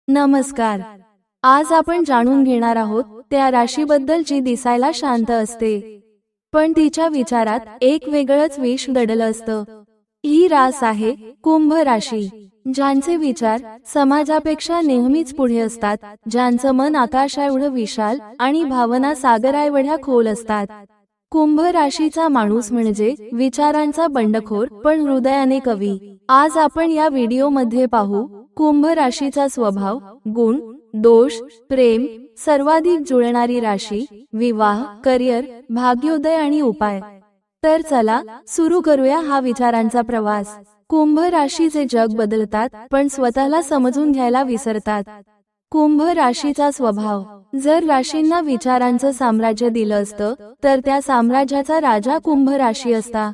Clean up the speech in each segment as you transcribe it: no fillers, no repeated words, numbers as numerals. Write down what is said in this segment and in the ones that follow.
नमस्कार. आज आपण जाणून घेणार आहोत त्या राशीबद्दल जी दिसायला शांत असते, पण तिच्या विचारात एक वेगळंच विष दडलं असतं. ही रास आहे कुंभ राशी. ज्यांचे विचार समाजापेक्षा नेहमीच पुढे असतात, ज्यांचं मन आकाशाएवढं विशाल आणि भावना सागराएवढ्या खोल असतात. कुंभ राशीचा माणूस म्हणजे विचारांचा बंडखोर पण हृदयाने कवी. आज आपण या व्हिडिओमध्ये पाहू कुंभ राशीचा स्वभाव, गुण, दोष, प्रेम, सर्वाधिक जुळणारी राशी, विवाह, करिअर, भाग्योदय आणि उपाय. तर चला सुरू करूया हा विचारांचा प्रवास. कुंभ राशीचे जग बदलतात पण स्वतःला समजून घ्यायला विसरतात. कुंभ राशीचा स्वभाव. जर राशींना विचारांचं साम्राज्य दिलं असतं तर त्या साम्राज्याचा राजा कुंभ राशी असता.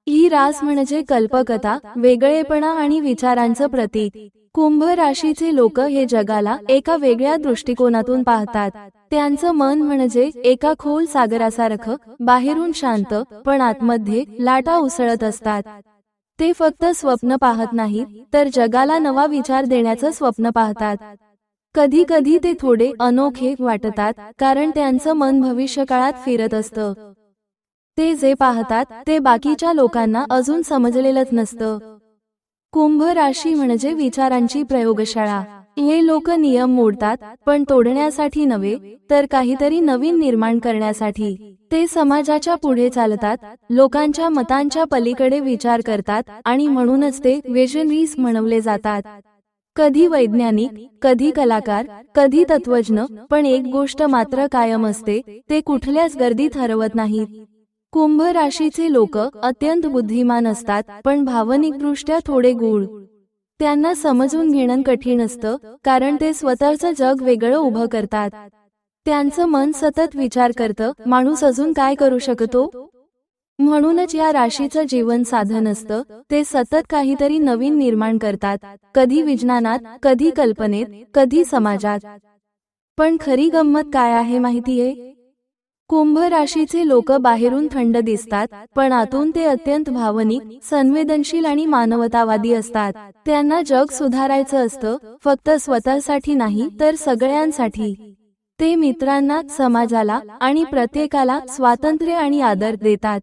ही रास म्हणजे कल्पकता, वेगळेपणा आणि विचारांचं प्रतीक. कुंभ राशीचे लोक हे जगाला एका वेगळ्या दृष्टिकोनातून पाहतात. त्यांचं मन म्हणजे एका खोल सागरासारखं, बाहेरून शांत पण आतमध्ये लाटा उसळत असतात. ते फक्त स्वप्न पाहत नाहीत तर जगाला नवा विचार देण्याचं स्वप्न पाहतात. कधी कधी ते थोडे अनोखे वाटतात कारण त्यांचं मन भविष्यकाळात फिरत असतं. ते जे पाहतात ते बाकीच्या लोकांना अजून समजलेलंच नसतं. कुंभ राशी म्हणजे विचारांची प्रयोगशाळा. हे लोक नियम मोडतात पण तोडण्यासाठी नव्हे तर काहीतरी नवीन निर्माण करण्यासाठी. ते समाजाच्या पुढे चालतात, लोकांच्या मतांच्या पलीकडे विचार करतात आणि म्हणूनच ते विजनरीज म्हणवले जातात. कधी वैज्ञानिक, कधी कलाकार, कधी तत्वज्ञ, पण एक गोष्ट मात्र कायम असते, ते कुठल्याच गर्दीत हरवत नाहीत. कुंभ राशीचे लोक अत्यंत बुद्धिमान असतात पण भावनिकदृष्ट्या थोडे गूढ. त्यांना समजून घेणं कठीण असतं कारण ते स्वतःचं जग वेगळं उभं करतात. त्यांचं मन सतत विचार करतं, माणूस अजून काय करू शकतो. म्हणूनच या राशीचं जीवन साधन असतं. ते सतत काहीतरी नवीन निर्माण करतात, कधी विज्ञानात, कधी कल्पनेत, कधी समाजात. पण खरी गंमत काय आहे माहितीये? कुंभ राशीचे लोक बाहेरून थंड दिसतात पण आतून ते अत्यंत भावनिक, संवेदनशील आणि मानवतावादी असतात. त्यांना जग सुधारायचं असतं, फक्त स्वतःसाठी नाही तर सगळ्यांसाठी. ते मित्रांना, समाजाला आणि प्रत्येकाला स्वातंत्र्य आणि आदर देतात.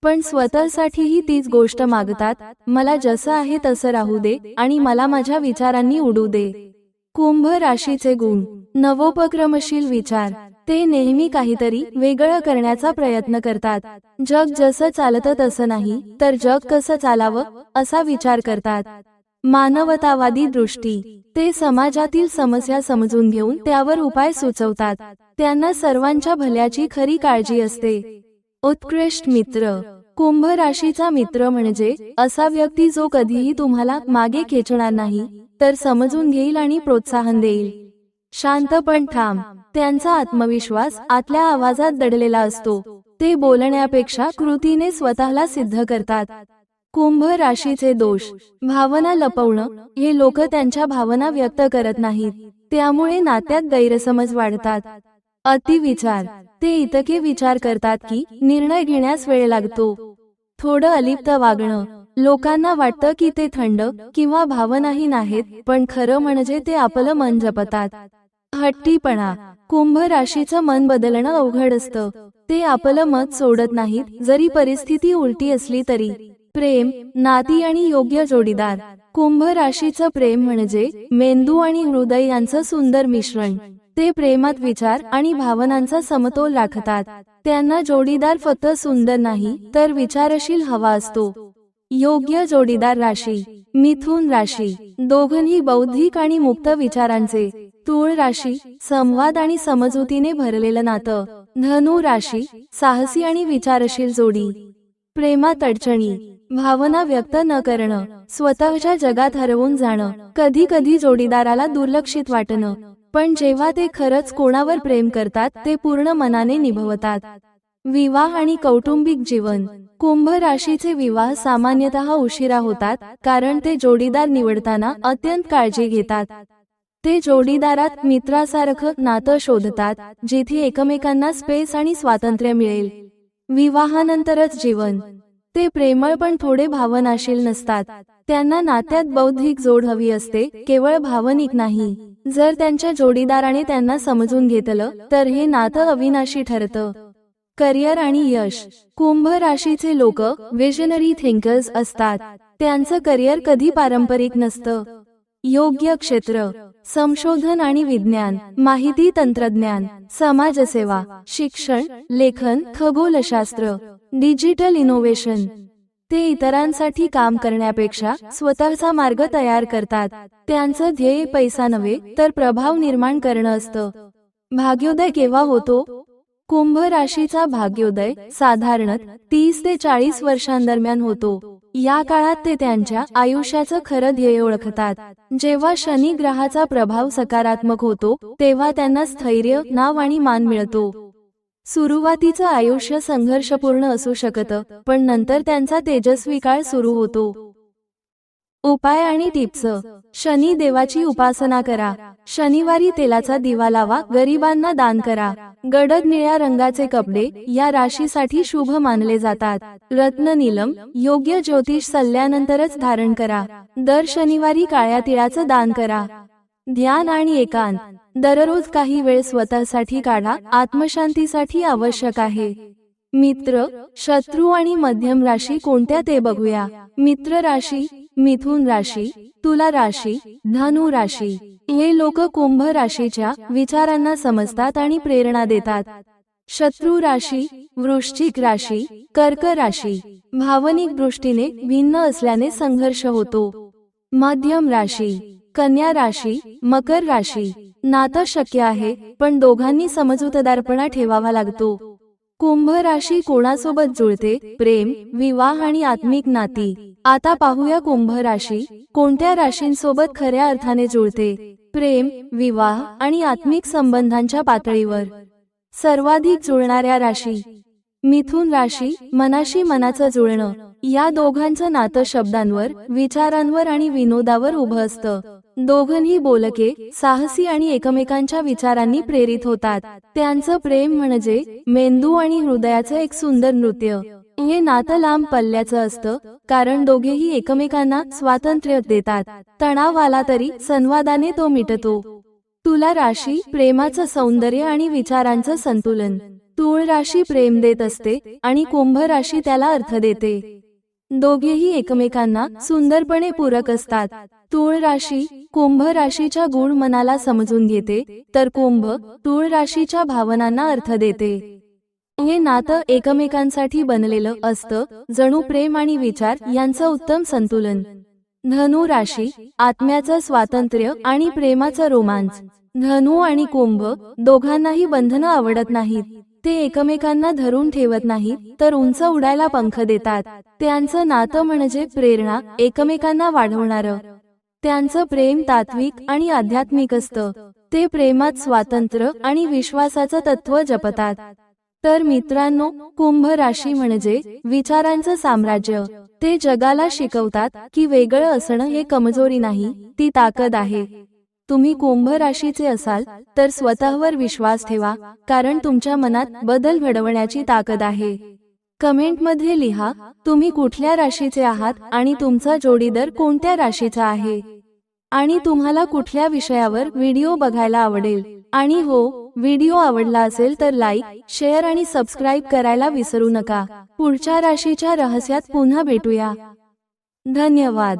पण स्वतःसाठीही तीच गोष्ट मागतात, मला जसं आहे तसं राहू दे आणि मला माझ्या विचारांनी उडू दे. कुंभ राशीचे गुण. नवोपक्रमशील विचार. ते नेहमी काहीतरी वेगळं करण्याचा प्रयत्न करतात. जग जसं चालतं तसं नाही तर जग कसं चालावं असा विचार करतात. मानवतावादी दृष्टी. ते समाजातील समस्या समजून घेऊन त्यावर उपाय सुचवतात. त्यांना सर्वांच्या भल्याची खरी काळजी असते. उत्कृष्ट मित्र. कुंभ राशीचा मित्र म्हणजे असा व्यक्ती जो कधीही तुम्हाला मागे खेचणार नाही तर समजून घेईल आणि प्रोत्साहन देईल. शांत पण ठाम. त्यांचा आत्मविश्वास आतल्या आवाजात दडलेला असतो. ते बोलण्यापेक्षा कृतीने स्वतःला सिद्ध करतात. कुंभ राशीचे दोष. भावना लपवणं. हे लोक त्यांच्या भावना व्यक्त करत नाहीत, त्यामुळे नात्यात गैरसमज वाढतात. अतिविचार. ते इतके विचार करतात की निर्णय घेण्यास वेळ लागतो. थोडं अलिप्त वागणं. लोकांना वाटतं की ते थंड किंवा भावनाहीन आहेत पण खरं म्हणजे ते आपलं मन जपतात. हट्टीपणा. कुंभ राशीचं मन बदलणं अवघड असतं. ते आपलं मत सोडत नाहीत जरी परिस्थिती उलटी असली तरी. प्रेम, नाती आणि योग्य जोडीदार. कुंभ राशीचं प्रेम म्हणजे मेंदू आणि हृदय यांचं सुंदर मिश्रण. ते प्रेमात विचार आणि भावनांचा समतोल राखतात. त्यांना जोडीदार फक्त सुंदर नाही तर विचारशील हवा असतो. योग्य जोडीदार राशी. मिथुन राशी. दोघंही बौद्धिक आणि मुक्त विचारांचे. तुळ राशी. संवाद आणि समजुतीने भरलेलं नातं. धनु राशी. साहसी आणि विचारशील जोडी. प्रेमात अडचणी. भावना व्यक्त न करणं. स्वतःच्या जगात हरवून जाणं. कधी कधी जोडीदाराला दुर्लक्षित वाटणं. पण जेव्हा ते खरंच कोणावर प्रेम करतात ते पूर्ण मनाने निभवतात. विवाह आणि कौटुंबिक जीवन. कुंभ राशीचे विवाह सामान्यतः उशिरा होतात कारण ते जोडीदार निवडताना अत्यंत काळजी घेतात. ते जोडीदारात मित्रासारखं नातं शोधतात जिथे एकमेकांना स्पेस आणि स्वातंत्र्य मिळेल. विवाहानंतरच जीवन. ते प्रेमळ पण थोडे भावनाशील नसतात. त्यांना नात्यात बौद्धिक जोड हवी असते, केवळ भावनिक नाही. जर त्यांच्या जोडीदाराने त्यांना समजून घेतलं तर हे नातं अविनाशी ठरतं. करिअर आणि यश. कुंभ राशीचे लोक विजनरी थिंकर्स असतात. त्यांचं करिअर कधी पारंपरिक नसतं. योग्य क्षेत्र: संशोधन आणि विज्ञान, माहिती तंत्रज्ञान, समाजसेवा, शिक्षण, लेखन, खगोलशास्त्र, डिजिटल इनोव्हेशन. ते इतरांसाठी काम करण्यापेक्षा स्वतःचा मार्ग तयार करतात. त्यांचं ध्येय पैसा नव्हे तर प्रभाव निर्माण करणं असतं. भाग्योदय केव्हा होतो? कुंभ राशीचा भाग्योदय साधारणतः 30 ते 40 वर्षांदरम्यान होतो. या काळात ते त्यांच्या आयुष्याचं खरं ध्येय ओळखतात. जेव्हा शनी ग्रहाचा प्रभाव सकारात्मक होतो तेव्हा त्यांना स्थैर्य, नाव आणि मान मिळतो. सुरुवातीचं आयुष्य संघर्षपूर्ण असू शकतं, पण नंतर त्यांचा तेजस्वी काळ सुरू होतो. उपाय आणि टिप्स: शनी देवाची उपासना करा. शनिवारी तेलाचा दिवा लावा. गरिबांना दान करा. गडद निळ्या रंगाचे कपडे या राशीसाठी शुभ मानले जातात. रत्न नीलम योग्य ज्योतिष सल्ल्यानंतरच धारण करा. दर शनिवारी काळ्या तिळाचं दान करा. ध्यान आणि एकांत: दररोज काही वेळ स्वतःसाठी काढा. आत्मशांतीसाठी आवश्यक आहे. मित्र, शत्रू आणि मध्यम राशी कोणत्या ते बघूया. मित्र राशी: मिथुन राशी, तुला राशी, धनु राशी. हे लोक कुंभ राशीच्या विचारांना समजतात आणि प्रेरणा देतात. शत्रू राशी: वृश्चिक राशी, कर्क राशी. भावनिक दृष्टीने भिन्न असल्याने संघर्ष होतो. मध्यम राशी: कन्या राशी, मकर राशी. नातं शक्य आहे पण दोघांनी समजूतदारपणा ठेवावा लागतो. कुंभ राशी कोणासोबत जुळते? प्रेम, विवाह आणि आत्मिक नाती. आता पाहूया कुंभ राशी कोणत्या राशींसोबत खऱ्या अर्थाने जुळते. प्रेम, विवाह आणि आत्मिक संबंधांच्या पातळीवर सर्वाधिक जुळणाऱ्या राशी: मिथुन राशी, मनाशी मनाचं जुळणं. या दोघांचं नातं शब्दांवर, विचारांवर आणि विनोदावर उभं असतं. दोघंही बोलके, साहसी आणि एकमेकांच्या विचारांनी प्रेरित होतात. त्यांचं प्रेम म्हणजे मेंदू आणि हृदयाचं एक सुंदर नृत्य. हे नातं लांब पल्ल्याचं असतं कारण दोघेही एकमेकांना स्वातंत्र्य देतात. तणाव आला तरी संवादाने तो मिटतो. तुला राशी: प्रेमाचं सौंदर्य आणि विचारांचं संतुलन. तुळ राशी प्रेम देत असते आणि कुंभ राशी त्याला अर्थ देते. दोघेही एकमेकांना सुंदरपणे पूरक असतात. तुळ राशी कुंभ राशीच्या गूढ मनाला समजून घेते तर कुंभ तुळ राशीच्या भावनांना अर्थ देते. हे नातं एकमेकांसाठी बनलेलं असतं, जणू प्रेम आणि विचार यांचं उत्तम संतुलन. धनु राशी: आत्म्याचं स्वातंत्र्य आणि प्रेमाचं रोमांच. धनु आणि कुंभ दोघांनाही बंधनं आवडत नाहीत. ते एकमेकांना धरून ठेवत नाहीत तर उंच उडायला पंख देतात. त्यांचं नातं म्हणजे प्रेरणा, एकमेकांना वाढवणारं. त्यांचं प्रेम तात्विक आणि आध्यात्मिक असतं. ते प्रेमात स्वातंत्र्य आणि विश्वासाचं तत्व जपतात. तर मित्रांनो, कुंभ राशी म्हणजे विचारांचं साम्राज्य. ते जगाला शिकवतात की वेगळं असणं हे कमजोरी नाही, ती ताकद आहे. तुम्ही कुंभ राशीचे असाल तर स्वतःवर विश्वास ठेवा, कारण तुमच्या मनात बदल घडवण्याची ताकद आहे. कमेंटमध्ये लिहा तुम्ही कुठल्या राशीचे आहात आणि तुमचा जोडीदार कोणत्या राशीचा आहे, आणि तुम्हाला कुठल्या विषयावर व्हिडिओ बघायला आवडेल. आणि हो, व्हिडिओ आवडला असेल तर लाईक, शेअर आणि सबस्क्राईब करायला विसरू नका. पुढच्या राशीच्या रहस्यात पुन्हा भेटूया. धन्यवाद.